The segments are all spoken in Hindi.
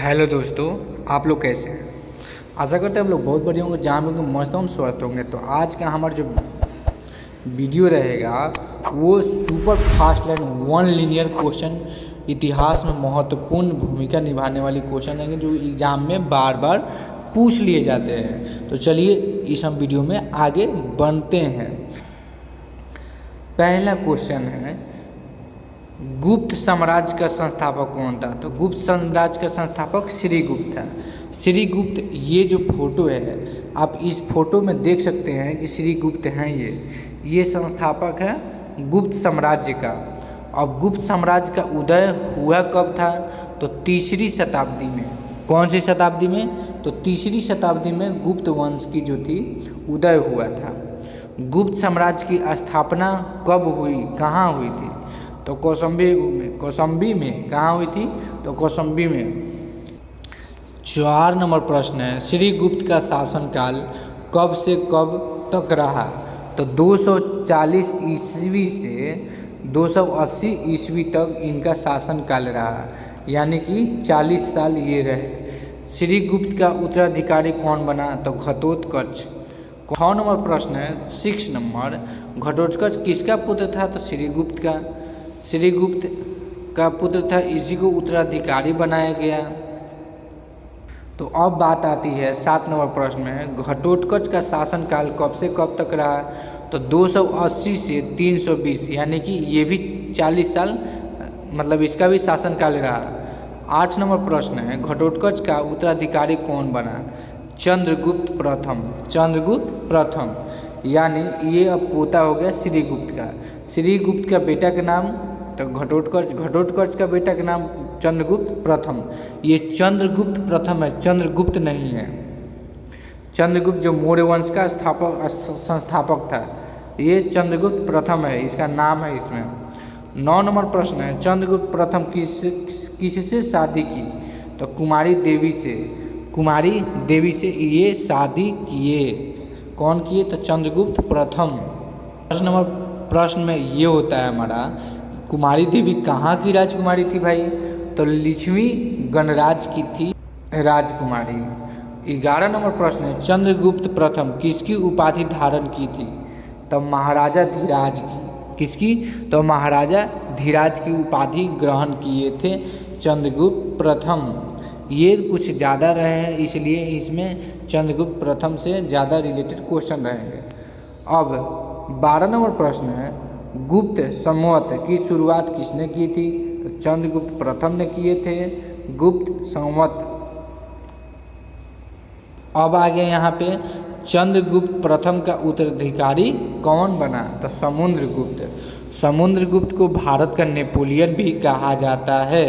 हेलो दोस्तों, आप लोग कैसे हैं। आशा करते हैं हम लोग बहुत बढ़िया होंगे, जहाँ भी होंगे मस्त हम स्वस्थ होंगे। तो आज का हमारा जो वीडियो रहेगा वो super fast line one linear question, इतिहास में महत्वपूर्ण भूमिका निभाने वाली क्वेश्चन रहेंगे जो एग्ज़ाम में बार बार पूछ लिए जाते हैं। तो चलिए इस हम वीडियो में आगे बढ़ते हैं। पहला क्वेश्चन है, गुप्त साम्राज्य का संस्थापक कौन था। तो गुप्त साम्राज्य का संस्थापक श्रीगुप्त था। श्रीगुप्त, ये जो फोटो है आप इस फोटो में देख सकते हैं कि श्रीगुप्त हैं। ये संस्थापक है गुप्त साम्राज्य का। अब गुप्त साम्राज्य का उदय हुआ कब था, तो तीसरी शताब्दी में। कौन सी शताब्दी में, तो तीसरी शताब्दी में गुप्त वंश की जो थी उदय हुआ था। गुप्त साम्राज्य की स्थापना कब हुई, कहाँ हुई थी, तो कौशाम्बी में। कहाँ हुई थी, तो कौशाम्बी में। 4 नंबर प्रश्न है, श्रीगुप्त का शासनकाल कब से कब तक रहा। तो 240 ईस्वी से 280 ईस्वी तक इनका शासनकाल रहा, यानी कि 40 साल ये रहे। श्रीगुप्त का उत्तराधिकारी कौन बना, तो घटोत्कच। 6 नंबर प्रश्न है, 6 नंबर, घटोत्कच किसका पुत्र था, तो श्रीगुप्त का। श्रीगुप्त का पुत्र था, इसी को उत्तराधिकारी बनाया गया। तो अब बात आती है 7 नंबर प्रश्न में, घटोत्कच का शासनकाल कब से कब तक रहा, तो 280 से 320, यानी कि ये भी 40 साल, मतलब इसका भी शासनकाल रहा। 8 नंबर प्रश्न है, घटोत्कच का उत्तराधिकारी कौन बना, चंद्रगुप्त प्रथम। चंद्रगुप्त प्रथम, यानी ये अब पोता हो गया श्रीगुप्त का। श्रीगुप्त का बेटा का नाम, तो घटोत्कच। घटोत्कच का बेटा का नाम चंद्रगुप्त प्रथम। ये चंद्रगुप्त प्रथम है, चंद्रगुप्त नहीं है। चंद्रगुप्त जो मौर्य वंश का संस्थापक था, ये चंद्रगुप्त प्रथम है, इसका नाम है इसमें। 9 नंबर प्रश्न है, चंद्रगुप्त प्रथम किससे शादी की, तो कुमारी देवी से। कुमारी देवी से ये शादी किए। कौन किए, तो चंद्रगुप्त प्रथम। 10 नंबर प्रश्न में ये होता है हमारा, कुमारी देवी कहाँ की राजकुमारी थी भाई, तो लिच्छवी गणराज की थी राजकुमारी। 11 नंबर प्रश्न है, चंद्रगुप्त प्रथम किसकी उपाधि धारण की थी, तो महाराजा धीराज की। किसकी, तो महाराजा धीराज की उपाधि ग्रहण किए थे चंद्रगुप्त प्रथम। ये कुछ ज़्यादा रहे हैं, इसलिए इसमें चंद्रगुप्त प्रथम से ज़्यादा रिलेटेड क्वेश्चन रहेंगे। अब 12 नंबर प्रश्न है, गुप्त संवत की शुरुआत किसने की थी, तो चंद्रगुप्त प्रथम ने किए थे गुप्त संवत। अब आगे यहाँ पे चंद्रगुप्त प्रथम का उत्तराधिकारी कौन बना, तो समुद्रगुप्त। समुद्रगुप्त को भारत का नेपोलियन भी कहा जाता है।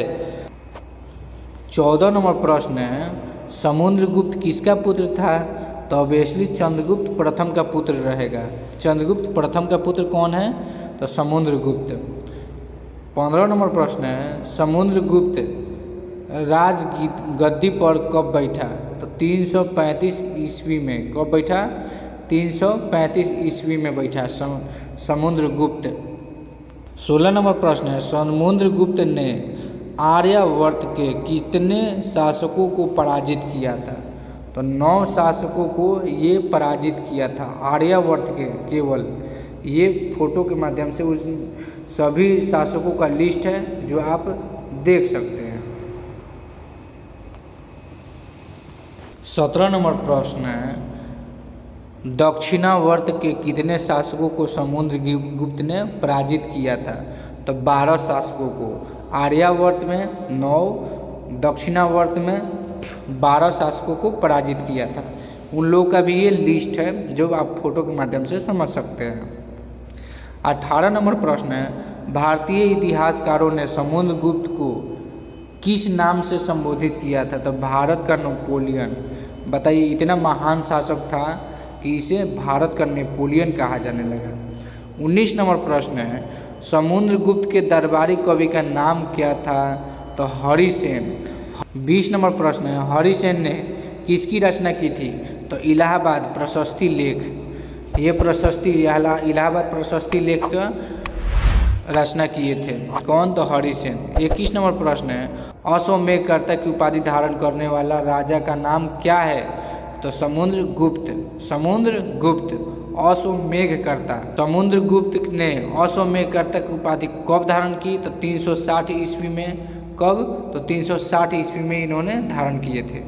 14 नंबर प्रश्न है, समुद्रगुप्त किसका पुत्र था, तो ऑब्वियसली चंद्रगुप्त प्रथम का पुत्र रहेगा। चंद्रगुप्त प्रथम का पुत्र कौन है, तो समुद्रगुप्त। 15 नंबर प्रश्न है, समुद्रगुप्त राज गद्दी पर कब बैठा, तो 335 ईस्वी में। कब बैठा, 335 ईस्वी में बैठा समुद्रगुप्त। 16 नंबर प्रश्न है, समुद्रगुप्त ने आर्यावर्त के कितने शासकों को पराजित किया था, तो 9 शासकों को ये पराजित किया था आर्यावर्त के केवल। ये फोटो के माध्यम से उस सभी शासकों का लिस्ट है जो आप देख सकते हैं। 17 नंबर प्रश्न है, दक्षिणावर्त के कितने शासकों को समुद्रगुप्त ने पराजित किया था, तो 12 शासकों को। आर्यावर्त में 9, दक्षिणावर्त में 12 शासकों को पराजित किया था। उन लोगों का भी ये लिस्ट है जो आप फोटो के माध्यम से समझ सकते हैं। 18 नंबर प्रश्न है, भारतीय इतिहासकारों ने समुद्रगुप्त को किस नाम से संबोधित किया था, तो भारत का नेपोलियन। बताइए, इतना महान शासक था कि इसे भारत का नेपोलियन कहा जाने लगा। 19 नंबर प्रश्न है, समुद्रगुप्त के दरबारी कवि का नाम क्या था, तो हरिसेन। 20 नंबर प्रश्न है, हरिसेन ने किसकी रचना की थी, तो इलाहाबाद प्रशस्ति लेख। ये प्रशस्ति इलाहाबाद प्रशस्ति लेख का रचना किए थे। कौन? तो हरिसेन। 21 नंबर प्रश्न है, अश्वमेधकर्ता की उपाधि धारण करने वाला राजा का नाम क्या है? तो समुद्रगुप्त। समुद्रगुप्त अश्वमेधकर्ता। समुद्रगुप्त ने अश्वमेधकर्ता की उपाधि कब धारण की? तो 360 ईस्वी में। कब? तो 360 ईस्वी में इन्होंने धारण किए थे।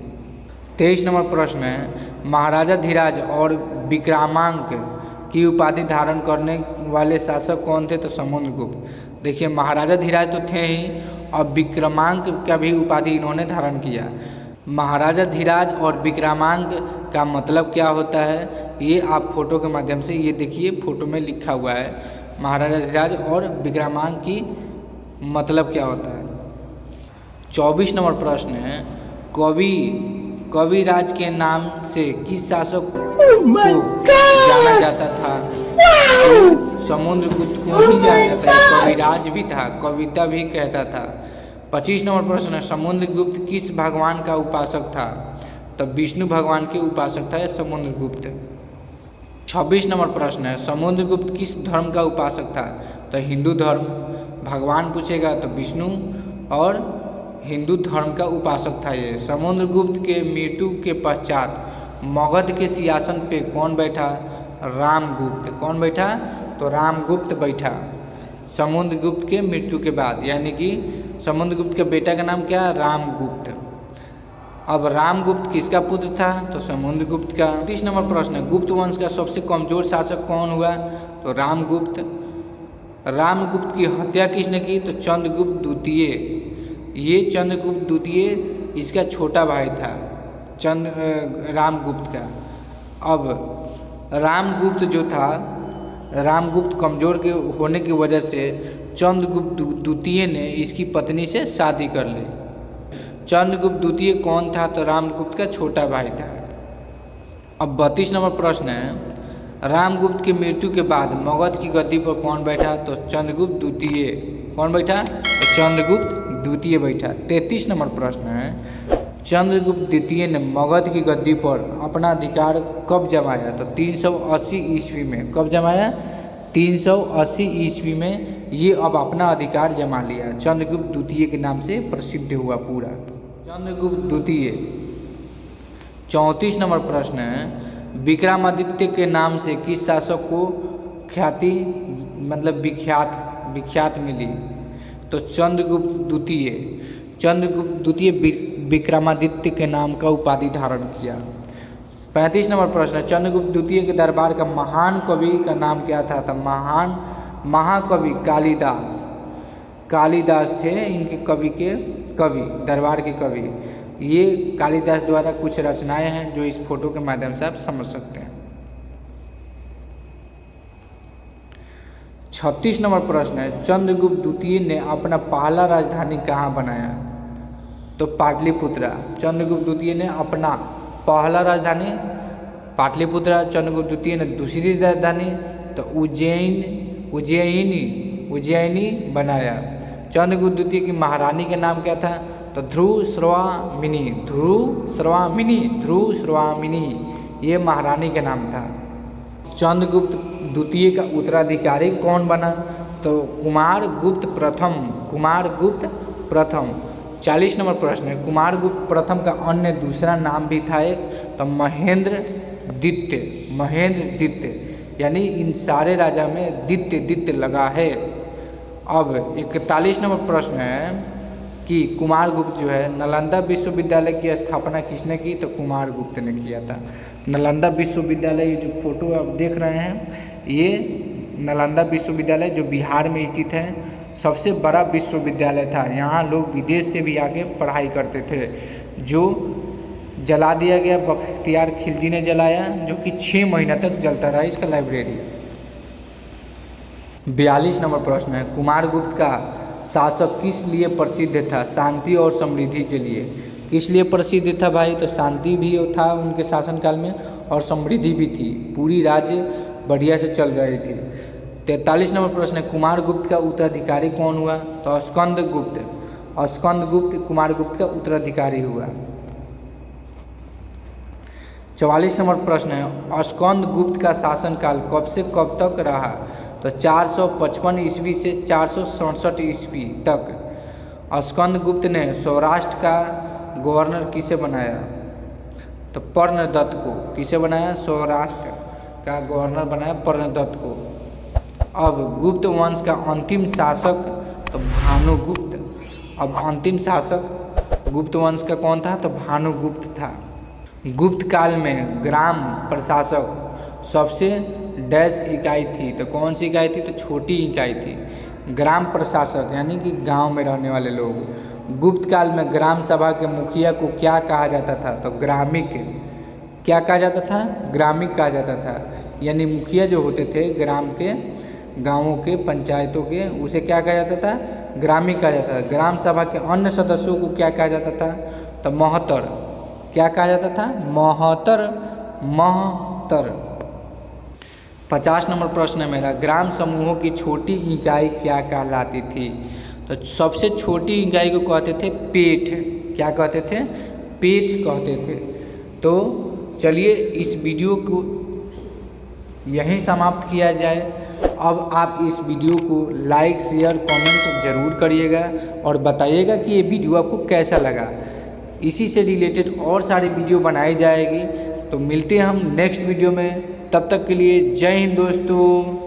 23 नंबर प्रश्न है, महाराजा धीराज और विक्रमांक की उपाधि धारण करने वाले शासक कौन थे? तो समुद्रगुप्त। देखिए महाराजा धीराज तो थे ही, और विक्रमांक का भी उपाधि इन्होंने धारण किया। महाराजा धीराज और विक्रमांक का मतलब क्या होता है, ये आप फोटो के माध्यम से ये देखिए, फोटो में लिखा हुआ है महाराजा धीराज और विक्रमांक की मतलब क्या होता है। 24 नंबर प्रश्न है, कविराज के नाम से किस शासक को जाना जाता था? तो समुद्रगुप्त को ही जाना जाता है। कविराज भी था, कविता भी कहता था। 25 नंबर प्रश्न है, समुद्रगुप्त किस भगवान का उपासक था? तो विष्णु भगवान के उपासक था समुद्रगुप्त। 26 नंबर प्रश्न है, समुद्रगुप्त किस धर्म का उपासक था? तो हिंदू धर्म। भगवान पूछेगा तो विष्णु और हिंदू धर्म का उपासक था ये। समुद्रगुप्त के मृत्यु के पश्चात मगध के सिंहासन पे कौन बैठा? रामगुप्त। कौन बैठा? तो रामगुप्त बैठा समुद्रगुप्त के मृत्यु के बाद, यानी कि समुद्रगुप्त के बेटा का नाम क्या? रामगुप्त। अब रामगुप्त किसका पुत्र था? तो समुद्रगुप्त का। 30 नंबर प्रश्न है, गुप्त वंश का सबसे कमजोर शासक कौन हुआ? तो रामगुप्त। रामगुप्त की हत्या किसने की? तो चंद्रगुप्त द्वितीय। ये चंद्रगुप्त द्वितीय इसका छोटा भाई था रामगुप्त का। अब रामगुप्त जो था, रामगुप्त कमज़ोर के होने की वजह से चंद्रगुप्त द्वितीय ने इसकी पत्नी से शादी कर ली। चंद्रगुप्त द्वितीय कौन था? तो रामगुप्त का छोटा भाई था। अब 32 नंबर प्रश्न है, रामगुप्त की मृत्यु के बाद मगध की गद्दी पर कौन बैठा? तो चंद्रगुप्त द्वितीय। कौन बैठा? तो चंद्रगुप्त द्वितीय बैठा। 33 नंबर प्रश्न है, चंद्रगुप्त द्वितीय ने मगध की गद्दी पर अपना अधिकार कब जमाया? तो 380 ईस्वी में। कब जमाया? 380 ईस्वी में ये अब अपना अधिकार जमा लिया। चंद्रगुप्त द्वितीय के नाम से प्रसिद्ध हुआ पूरा चंद्रगुप्त द्वितीय। 34 नंबर प्रश्न है, विक्रमादित्य के नाम से किस शासक को ख्याति मतलब विख्यात मिली? तो चंद्रगुप्त द्वितीय। चंद्रगुप्त द्वितीय विक्रमादित्य के नाम का उपाधि धारण किया। 35 नंबर प्रश्न है, चंद्रगुप्त द्वितीय के दरबार का महान कवि का नाम क्या था? तो महाकवि कालिदास। कालिदास थे इनके कवि, दरबार के कवि। ये कालिदास द्वारा कुछ रचनाएं हैं जो इस फोटो के माध्यम से आप समझ सकते हैं। 36 नंबर प्रश्न है, चंद्रगुप्त द्वितीय ने अपना पहला राजधानी कहाँ बनाया? तो पाटलिपुत्रा। चंद्रगुप्त द्वितीय ने अपना पहला राजधानी पाटलिपुत्रा। चंद्रगुप्त द्वितीय ने दूसरी राजधानी तो उज्जैनी बनाया। चंद्रगुप्त द्वितीय की महारानी का नाम क्या था? तो ध्रुवस्रवामिनी ये महारानी का नाम था। चंद्रगुप्त द्वितीय का उत्तराधिकारी कौन बना? तो कुमारगुप्त प्रथम। 40 नंबर प्रश्न है, कुमारगुप्त प्रथम का अन्य दूसरा नाम भी था एक, तो महेंद्रदित्य। यानी इन सारे राजा में दित्य लगा है। अब 41 नंबर प्रश्न है कि कुमारगुप्त जो है नालंदा विश्वविद्यालय की स्थापना किसने की? तो कुमारगुप्त ने किया था। नालंदा विश्वविद्यालय, ये जो फोटो आप देख रहे हैं, ये नालंदा विश्वविद्यालय जो बिहार में स्थित है, सबसे बड़ा विश्वविद्यालय था। यहाँ लोग विदेश से भी आके पढ़ाई करते थे। जो जला दिया गया, बख्तियार खिलजी ने जलाया, जो कि 6 महीना तक जलता रहा इसका लाइब्रेरी। 42 नंबर प्रश्न है, कुमारगुप्त का शासक किस लिए प्रसिद्ध था? शांति और समृद्धि के लिए। किस लिए प्रसिद्ध था भाई? तो शांति भी था उनके शासनकाल में और समृद्धि भी थी, पूरी राज्य बढ़िया से चल रही थी। 43 नंबर प्रश्न है, कुमारगुप्त का उत्तराधिकारी कौन हुआ? तो स्कंदगुप्त कुमारगुप्त का उत्तराधिकारी हुआ। 44 नंबर प्रश्न है, स्कंदगुप्त का शासनकाल कब से कब तक रहा? तो 455 ईस्वी से 467 ईस्वी तक स्कंदगुप्त ने सौराष्ट्र का गवर्नर किसे बनाया? तो पर्णदत्त को। किसे बनाया? सौराष्ट्र का गवर्नर बनाया पर्णदत्त को। अब गुप्त वंश का अंतिम शासक तो भानुगुप्त। अब अंतिम शासक गुप्त वंश का कौन था? तो भानुगुप्त था। गुप्त काल में ग्राम प्रशासक सबसे डैश इकाई थी, तो कौन सी इकाई थी? तो छोटी इकाई थी। ग्राम प्रशासक यानी कि गांव में रहने वाले लोग। गुप्त काल में ग्राम सभा के मुखिया को क्या कहा जाता था? तो ग्रामिक। क्या कहा जाता था? ग्रामिक कहा जाता था। यानी मुखिया जो होते थे ग्राम के, गांवों के, पंचायतों के, उसे क्या कहा जाता था? ग्रामिक कहा जाता था। ग्राम सभा के अन्य सदस्यों को क्या कहा जाता था? तो महतर। क्या कहा जाता था? महतर। महतर। 50 नंबर प्रश्न है मेरा, ग्राम समूहों की छोटी इकाई क्या कहलाती थी? तो सबसे छोटी इकाई को कहते थे पेठ। क्या कहते थे? पेठ कहते थे। तो चलिए इस वीडियो को यहीं समाप्त किया जाए। अब आप इस वीडियो को लाइक, शेयर, कमेंट जरूर करिएगा और बताइएगा कि ये वीडियो आपको कैसा लगा। इसी से रिलेटेड और सारी वीडियो बनाई जाएगी। तो मिलते हैं हम नेक्स्ट वीडियो में। तब तक के लिए जय हिंद दोस्तों।